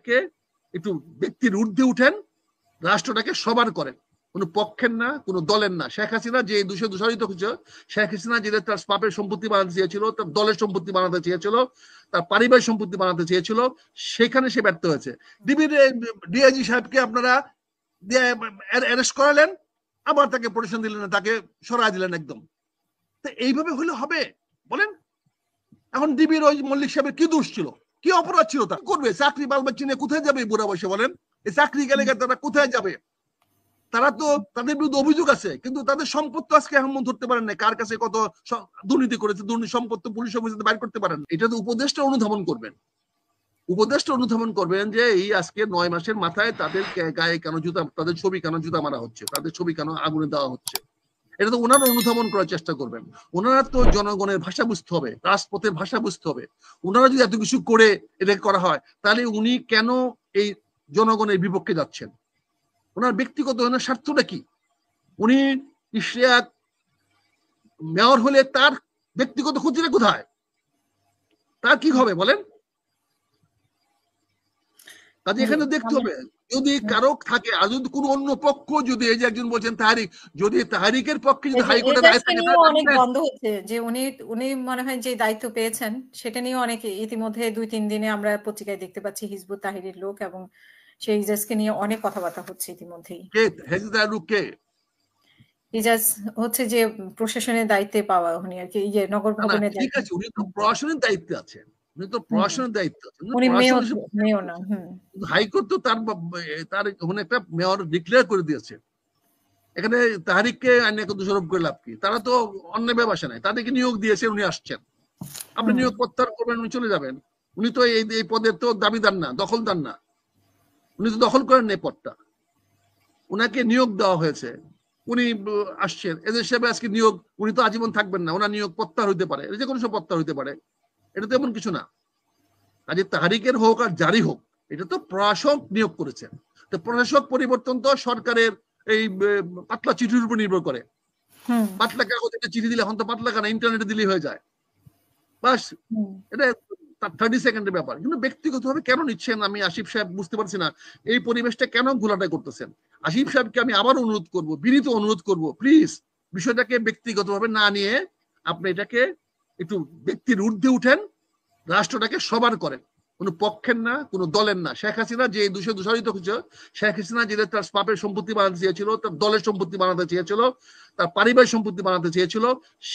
রাষ্ট্রটাকে একটু ব্যক্তির ঊর্ধ্বে উঠেন, রাষ্ট্রটাকে সবার করেন, কোনো পক্ষের না, কোনো দলের না। শেখ হাসিনা যে দূষারিত হচ্ছে, শেখ হাসিনা যে তার বাপের সম্পত্তি বানাতে চেয়েছিল, তার দলের সম্পত্তি বানাতে চেয়েছিল, তার পারিবারিক সম্পত্তি বানাতে চেয়েছিল, সেখানে সে ব্যর্থ হয়েছে। ডিআইজি সাহেবকে আপনারা অ্যারেস্ট করালেন, আবার তাকে প্রোটেকশন দিলেন না, তাকে সরাই দিলেন একদম। তো এইভাবে হলে হবে বলেন? এখন ডিবির ওই মল্লিক সাহেবের কি দোষ ছিল, কি অপরাধ ছিল? তা করবে চাকরি বাল বাচ্চা নিয়ে কোথায় যাবে বুড়া বয়সে বলেন? এই চাকরি গেলে তারা কোথায় যাবে? তারা তো তাদের বিরুদ্ধে অভিযোগ আছে, কিন্তু তাদের সম্পদ তো আজকে এখন ধরতে পারেন না, কার কাছে কত দুর্নীতি করেছে, দুর্নীতি সম্পদ তো পুলিশ অফিসে বাইর করতে পারেন। এটা তো উপদেষ্টা অনুধাবন করবেন, উপদেষ্টা অনুধাবন করবেন যে এই আজকে 9 মাসের মাথায় তাদের গায়ে কেন জুতা, তাদের ছবি কেন জুতা মারা হচ্ছে, তাদের ছবি কেন আগুনে দেওয়া হচ্ছে। এটা তো ওনারা অনুধাবন করার চেষ্টা করবেন। ওনারা তো জনগণের ভাষা বুঝতে হবে, রাজপথের ভাষা বুঝতে হবে। ওনারা যদি এত কিছু করে এটা করা হয়, তাহলে উনি কেন এই জনগণের বিপক্ষে যাচ্ছেন? ওনার ব্যক্তিগত ওনার স্বার্থটা কি? উনি ইশরিয়াক মেয়র হলে তার ব্যক্তিগত ক্ষতিটা কোথায়? তার কি হবে বলেন? কাজে এখানে দেখতে হবে, যদি কারো থাকে, আর যদি কোনো অন্য পক্ষ, যদি এই যে একজন বলছেন তাহারিক, যদি তাহারিকের পক্ষে যদি হাইকোর্টের রায় থাকে, অনেক বন্ধ হচ্ছে যে উনি মনে হয় যে দায়িত্ব পেয়েছেন, সেটা নিয়ে অনেক ইতিমধ্যে 2-3 দিনে আমরা পত্রিকায় দেখতে পাচ্ছি হিজবুত তাহরীরের লোক এবং সেই ইজাজকে নিয়ে অনেক কথাবার্তা হচ্ছে ইতিমধ্যেই। কে হিজবুত তাহরীরের লোক? কে ইজাজ হচ্ছে যে প্রশাসনের দায়িত্বে পাওয়া উনি আর কি, ইয়ে নগর ভবনের ঠিক আছে, উনি তো প্রশাসনের দায়িত্বে আছেন, উনি তো প্রশাসনের দায়িত্ব আছেন, উনি মেয়র না। হাইকোর্ট তো তার ওখানে একটা মেয়র ডিক্লেয়ার করে দিয়েছে। এখানে তাহারিককে আইনে দোষারোপ করে লাভ কি? তারা তো অন্যায় ব্যবসা নাই, তাদেরকে নিয়োগ দিয়েছে, উনি আসছেন, আপনি নিয়োগ প্রত্যাহার করবেন, উনি চলে যাবেন। উনি তো এই পদের তো দাবিদার না, দখলদার না, উনি তো দখল করেন না এই পদটা, উনাকে নিয়োগ দেওয়া হয়েছে, উনি আসছেন এদের হিসেবে আজকে নিয়োগ, উনি তো আজীবন থাকবেন না, ওনার নিয়োগ প্রত্যাহার হইতে পারে, যে কোনো সব প্রত্যাহার হইতে পারে, এটা তো এমন কিছু না। কাজে তাহারিকের হোক আর জারি হোক, এটা তো প্রশাসক নিয়োগ করেছেন। তো প্রশাসক পরিবর্তন তো সরকারের এই পাতলা চিঠির উপর নির্ভর করে। পাতলা কাগজ একটা চিঠি দিলে, এখন তো পাতলা কেন, ইন্টারনেটে দিলেই হয়ে যায়, বাস। এটা 30 সেকেন্ডের ব্যাপার। কিন্তু ব্যক্তিগতভাবে কেন নিচ্ছেন আমি আসিফ সাহেব বুঝতে পারছি না, এই পরিবেশটা কেন ঘোলাটাই করতেছেন। আসিফ সাহেবকে আমি আবার অনুরোধ করব, বিনীত অনুরোধ করব, প্লিজ বিষয়টাকে ব্যক্তিগতভাবে না নিয়ে আপনি এটাকে একটু ব্যক্তির ঊর্ধ্বে উঠেন, রাষ্ট্রটাকে সবার করেন, কোনো পক্ষের না, কোনো দলের না। শেখ হাসিনা যে দূষারিত হচ্ছে, শেখ হাসিনা যে তার বাপের সম্পত্তি বানাতে চেয়েছিল, তার দলের সম্পত্তি বানাতে চেয়েছিল, তার পারিবারিক সম্পত্তি বানাতে চেয়েছিল,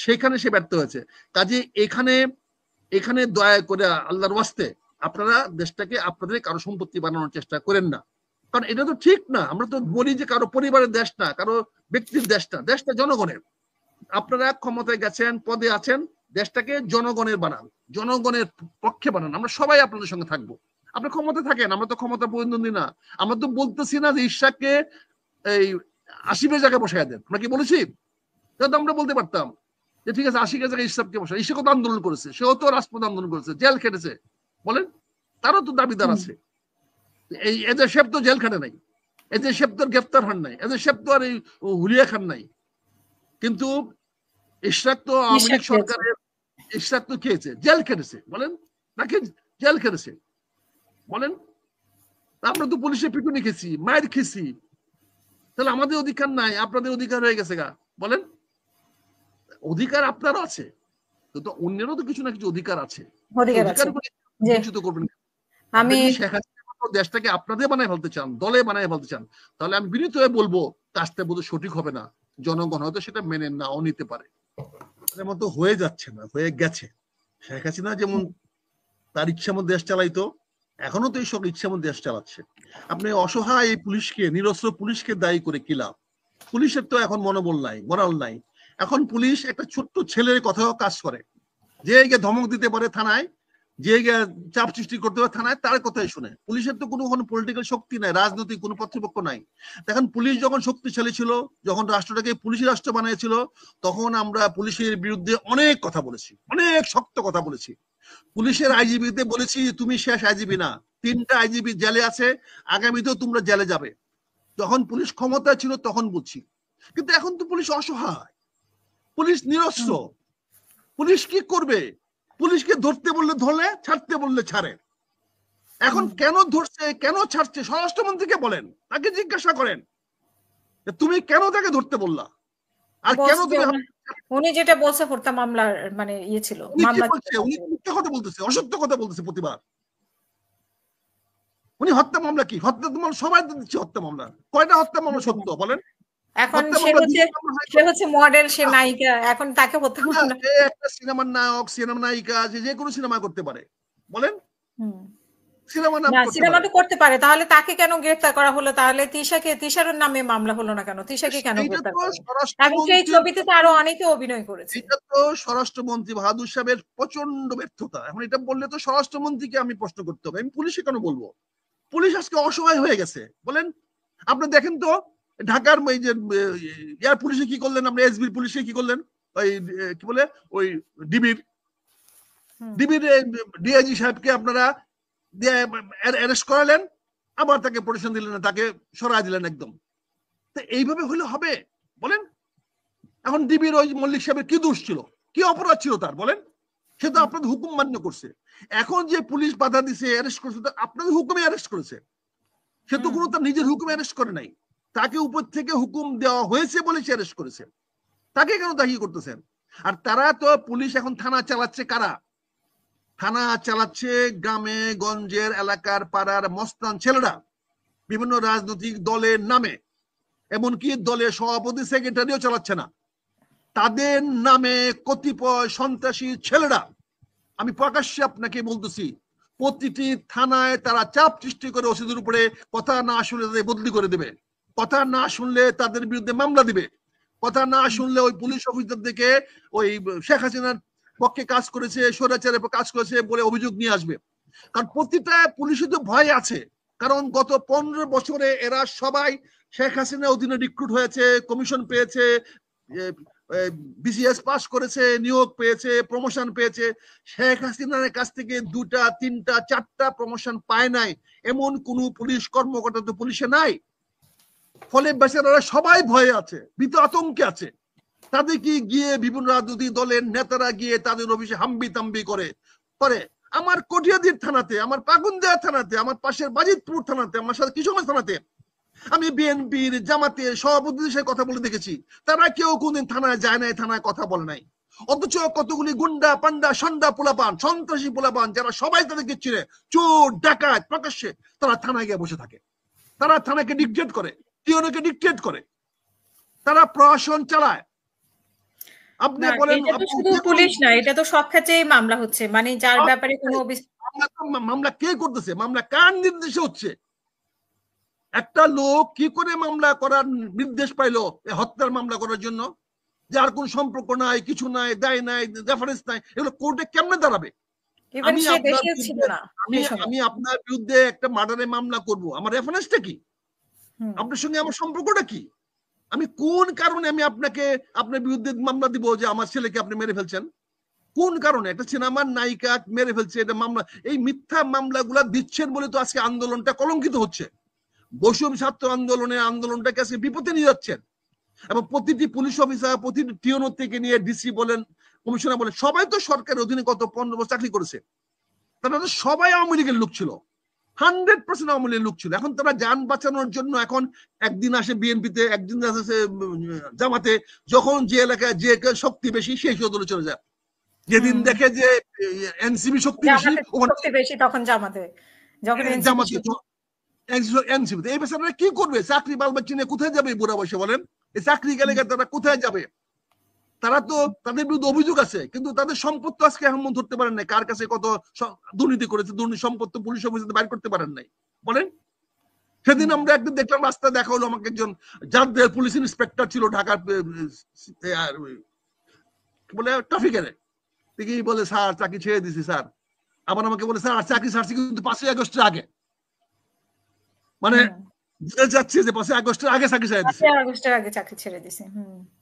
সেখানে সে ব্যর্থ হয়েছে। কাজে এখানে দয়া করে আল্লাহর ওয়াস্তে আপনারা দেশটাকে আপনাদের কারো সম্পত্তি বানানোর চেষ্টা করেন না, কারণ এটা তো ঠিক না। আমরা তো বলি যে কারো পরিবারের দেশ না, কারো ব্যক্তির দেশ না, দেশটা জনগণের। আপনারা ক্ষমতায় গেছেন, পদে আছেন, দেশটাকে জনগণের বানান, জনগণের পক্ষে বানান, আমরা সবাই আপনাদের সঙ্গে থাকবো। আপনি ক্ষমতা থাকেন, আমরা তো ক্ষমতা প্রতিদ্বন্দ্বী না। আমরা তো বলতেছি না যে ইশাককে এই আসিফের জায়গায় বসাই দেন, আমরা কি বলেছি? তাহলে আমরা বলতে পারতাম যে ঠিক আছে, আশিকের জায়গায় ইশাককে বসাই। ইশাকও তো আন্দোলন করেছে, সেও তো রাজপথ আন্দোলন করেছে, জেল খেটেছে, বলেন? তারও তো দাবিদার আছে। এই এদের শেপ তো জেল খাটে নাই, এদের শেপ তো গ্রেফতার হন নাই, এদের শেপ তো আর এই হুলিয়া খান নাই। কিন্তু ইশরাক তো আওয়ামী লীগ সরকারের, ইশরাক তো খেয়েছে, জেল খেটেছে, বলেন? নাকি জেল খেটেছে, বলেন? আমরা তো পুলিশের পিটুনি খেয়েছি, মায়ের খেয়েছি, তাহলে আমাদের অধিকার নাই, আপনাদের অধিকার হয়ে গেছে গা, বলেন? অধিকার আপনারও আছে, তো অন্যেরও তো কিছু না কিছু অধিকার আছে। বঞ্চিত করবেন। আমি শেখ হাসিনা দেশটাকে আপনাদের বানায় ফেলতে চান, দলে বানায় ফেলতে চান, তাহলে আমি বিনীত হয়ে বলবো কাজটা বোধহয় সঠিক হবে না। জনগণ হয়তো সেটা মেনে নাও নিতে পারে, মতো হয়ে যাচ্ছে না, হয়ে গেছে। শেখ হাসিনা যেমন তার ইচ্ছা মতো দেশ চালাইতো, এখনো তো এই সব ইচ্ছা মতো দেশ চালাচ্ছে। আপনি অসহায় এই পুলিশকে, নিরস্ত্র পুলিশকে দায়ী করে কি লাভ? পুলিশের তো এখন মনোবল নাই, মোরাল নাই। এখন পুলিশ একটা ছোট্ট ছেলের কথাও কাজ করে, যে ধমক দিতে পারে থানায়, যে চাপ সৃষ্টি করতে পারে থানায়, তার কথাই শুনে। পুলিশের তো কোনো পলিটিক্যাল শক্তি নাই, রাজনৈতিক কোনো কর্তৃপক্ষ নাই। দেখেন পুলিশ যখন শক্তিশালী ছিল, যখন রাষ্ট্রটাকে পুলিশি রাষ্ট্র বানিয়েছিল, তখন আমরা পুলিশের বিরুদ্ধে অনেক কথা বলেছি, অনেক শক্ত কথা বলেছি। পুলিশের আইজিবিতে বলেছি তুমি শেষ আইজিবি না, 3টা আইজিবি জেলে আছে, আগামীতেও তোমরা জেলে যাবে। যখন পুলিশ ক্ষমতা ছিল তখন বলছি, কিন্তু এখন তো পুলিশ অসহায়, পুলিশ নিরস্ত্র। পুলিশ কি করবে? পুলিশকে ধরতে বললে ধরে, ছাড়তে বললে ছাড়ে। এখন কেন ধরছে, কেন ছাড়ছে, স্বরাষ্ট্রমন্ত্রীকে বলেন, তাকে জিজ্ঞাসা করেন যে তুমি কেন তাকে ধরতে বললা, আর কেন তুমি উনি যেটা বলছে হত্যা মামলার মানে ইয়ে ছিল, মামলা ছিল। উনি মিথ্যা কথা বলতেছে, অসত্য কথা বলতেছে প্রতিবার। উনি হত্যা মামলা কি, হত্যা মামলা সবাই তো দিচ্ছে, হত্যা মামলা কয়টা হত্যা মামলা সত্য বলেন? এখন সে হচ্ছে মডেল, সে নায়িকা, এখন তাকে হত্যা মামলা, একটা সিনেমার নায়ক, সিনেমা নায়িকা, যে কোনো সিনেমা করতে পারে, বলেন? সিনেমা তো করতে পারে, তাহলে তাকে কেন গ্রেফতার করা হলো? তাহলে তিশার নামে মামলা হলো না কেন? তিশাকে কেন গ্রেফতার করা হলো? এবং সেই ছবিতে তো আরো অনেকে অভিনয় করেছে। এটা তো স্বরাষ্ট্রমন্ত্রী বাহাদুর সাহেবের প্রচন্ড ব্যর্থতা। এখন এটা বললে তো স্বরাষ্ট্রমন্ত্রীকে আমি প্রশ্ন করতে হবে, আমি পুলিশে কেন বলবো? পুলিশ আজকে অসহায় হয়ে গেছে, বলেন? আপনি দেখেন তো ঢাকার ওই যে এয়ার পুলিশে কি করলেন, আমরা এসবির পুলিশে কি করলেন, ওই কি বলে ওই ডিবির ডিআইজি সাহেবকে আপনারা অ্যারেস্ট করালেন, আবার তাকে প্রোটেকশন দিলেন না, তাকে সরাই দিলেন একদম। তো এইভাবে হলে হবে, বলেন? এখন ডিবির ওই মল্লিক সাহেবের কি দোষ ছিল, কি অপরাধ ছিল তার, বলেন? সে তো আপনাদের হুকুম মান্য করছে। এখন যে পুলিশ বাধা দিছে, অ্যারেস্ট করছে, আপনাদের হুকুমে অ্যারেস্ট করেছে। সে তো কোনো তার নিজের হুকুমে অ্যারেস্ট করে নাই, তাকে উপর থেকে হুকুম দেওয়া হয়েছে বলে সে অ্যারেস্ট করেছে। তাকে কেন দায়ী করতেছেন? আর তারা তো পুলিশ এখন থানা চালাচ্ছে, কারা থানা চালাচ্ছে? গ্রামে গঞ্জের এলাকার পাড়ার মস্তান ছেলেরা, বিভিন্ন রাজনৈতিক দলের নামে, এমনকি দলের সভাপতি সেক্রেটারিও চালাচ্ছে না, তাদের নামে কতিপয় সন্ত্রাসী ছেলেরা, আমি প্রকাশ্যে আপনাকে বলতেছি, প্রতিটি থানায় তারা চাপ সৃষ্টি করে ওসিদের উপরে, কথা না শুনলে তাদের বদলি করে দেবে, কথা না শুনলে তাদের বিরুদ্ধে মামলা দিবে, কথা না শুনলে ওই পুলিশ অফিসারদেরকে ওই শেখ হাসিনার পক্ষে কাজ করেছে, স্বৈরাচারের কাজ করেছে বলে অভিযোগ নিয়ে আসবে। কারণ প্রতিটা পুলিশে তো ভয় আছে, কারণ গত 15 বছরে এরা সবাই শেখ হাসিনার অধীনে রিক্রুট হয়েছে, কমিশন পেয়েছে, বিসিএস পাস করেছে, নিয়োগ পেয়েছে, প্রমোশন পেয়েছে। শেখ হাসিনার কাছ থেকে 2টা 3টা 4টা প্রমোশন পায় নাই এমন কোন পুলিশ কর্মকর্তা তো পুলিশে নাই। ফলে বেচারারা সবাই ভয়ে আছে, ভীত আতঙ্কে আছে। তাদের কি গিয়ে বিভিন্ন রাজনৈতিক দলের নেতারা গিয়ে তাদের অফিসে হাম্বি তাম্বি করে করে আমার কটিয়াদির থানাতে, আমার পাগুন্দিয়া থানাতে, আমার পাশের বাজিতপুর থানাতে, আমার সাথে কিশোরগঞ্জ থানাতে আমি বিএনপির জামাতের সভাপতিদের সাথে কথা বলে দেখেছি, তারা কেউ কোনদিন থানায় যায় নাই, থানায় কথা বলে নাই। অথচ কতগুলি গুন্ডা পান্ডা সন্ডা পোলাপান, সন্ত্রাসী পোলাপান, যারা সবাই তাদেরকে চিনে, চোর ডাকাত প্রকাশ্যে, তারা থানায় গিয়ে বসে থাকে, তারা থানাকে ডিকটেট করে, টিওনকে ডিকটেট করে, তারা প্রশাসন চালায়। আপনি বলেন, এটা তো শুধু পুলিশ না, এটা তো সব ক্ষেত্রেই মামলা হচ্ছে, মানে যার ব্যাপারে কোনো মামলা কে করতেছে, মামলা কার নির্দেশে হচ্ছে? একটা লোক কি করে মামলা করার নির্দেশ পাইলো হত্যার মামলা করার জন্য, যার কোন সম্পর্ক নাই, কিছু নাই, দায় নাই, রেফারেন্স নাই, এগুলো কোর্টে কেমনে দাঁড়াবে? আমি আপনার বিরুদ্ধে একটা মার্ডারে মামলা করব, আমার রেফারেন্সটা কি, আপনার সঙ্গে আমার সম্পর্কটা কি, আমি কোন কারণে আমি আপনার বিরুদ্ধে মামলা দিব যে আমার ছেলেকে আপনি মেরে ফেলছেন? কোন কারণে? একটা সিনেমার নায়িকা মেরে ফেলছে, এটা মামলা। এই মিথ্যা মামলাগুলা দিচ্ছেন বলে তো আজকে আন্দোলনটা কলঙ্কিত হচ্ছে। বৈষম্য ছাত্র আন্দোলনটাকে আজকে বিপদে নিয়ে যাচ্ছেন। এবং প্রতিটি পুলিশ অফিসার, প্রতিটি টিওনো থেকে নিয়ে ডিসি বলেন, কমিশনার বলেন, সবাই তো সরকারের অধীনে কত 15 বছর চাকরি করেছে, তারা তো সবাই আওয়ামী লীগের লোক ছিল, 100% আওয়ামী লীগের লোক ছিল। এখন তারা যান বাঁচানোর জন্য এখন একদিন আসে বিএনপিতে, একদিন আসে জামাতে, যখন যে এলাকায় যে শক্তি বেশি সেই দলে চলে যায়। যেদিন দেখে যে এনসিবি শক্তি বেশি তখন জামাতে, যখন এনসিবি। এই বেচারারা কি করবে? চাকরি বাল বাচ্চা নিয়ে কোথায় যাবে বুড়া বয়সে, বলেন? এই চাকরি গেলে তারা কোথায় যাবে? তারা তো, তাদের বিরুদ্ধে অভিযোগ আছে, কিন্তু তাদের সম্পদ তো আজকে এখন ধরতে পারেন নাই, কার কাছে কত দুর্নীতি করেছে, দুর্নীতি সম্পদ তো পুলিশ অফিসে বাইর করতে পারেন নাই, বলেন? সেদিন আমরা একদিন দেখলাম, রাস্তা দেখা হলো আমাকে একজন যাদের পুলিশ ইন্সপেক্টর ছিল ঢাকার বলে ট্রাফিকের, দেখি বলে স্যার চাকরি ছেড়ে দিছি স্যার। আবার আমাকে বলে স্যার চাকরি ছাড়ছি কিন্তু 5ই আগস্টের আগে, মানে যাচ্ছে যে 5ই আগস্টের আগে চাকরি ছেড়ে দিছে, 5ই আগস্টের আগে চাকরি ছেড়ে দিছে।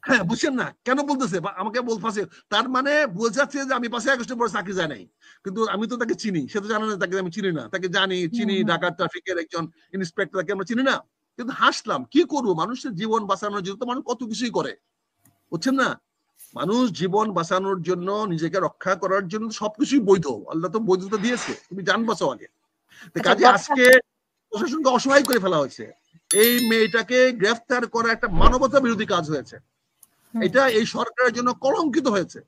হ্যাঁ, বুঝছেন না কেন বলতেছে? আমাকে বলতেছে, তার মানে বোঝাচ্ছে যে আমি 5ই আগস্টের পরে চাকরি যায় নাই, কিন্তু আমি তো তাকে চিনি, সে তো জানে না তাকে আমি চিনি না, তাকে চিনি ঢাকার ট্রাফিকের একজন ইন্সপেক্টর, তাকে আমরা চিনি না। কিন্তু হাসলাম, কি করবো, মানুষের জীবন বাঁচানোর জন্য তো মানুষ কত কিছুই করে, বুঝছেন না? মানুষ জীবন বাঁচানোর জন্য, নিজেকে রক্ষা করার জন্য সবকিছুই বৈধ, আল্লাহ তো বৈধতা দিয়েছে, তুমি জান বাঁচাও আগে। কাজে আজকে প্রশাসনকে অসহায় করে ফেলা হয়েছে। এই মেয়েটাকে গ্রেফতার করা একটা মানবতা বিরোধী কাজ হয়েছে। এটা এই সরকারের জন্য কলঙ্কিত হয়েছে।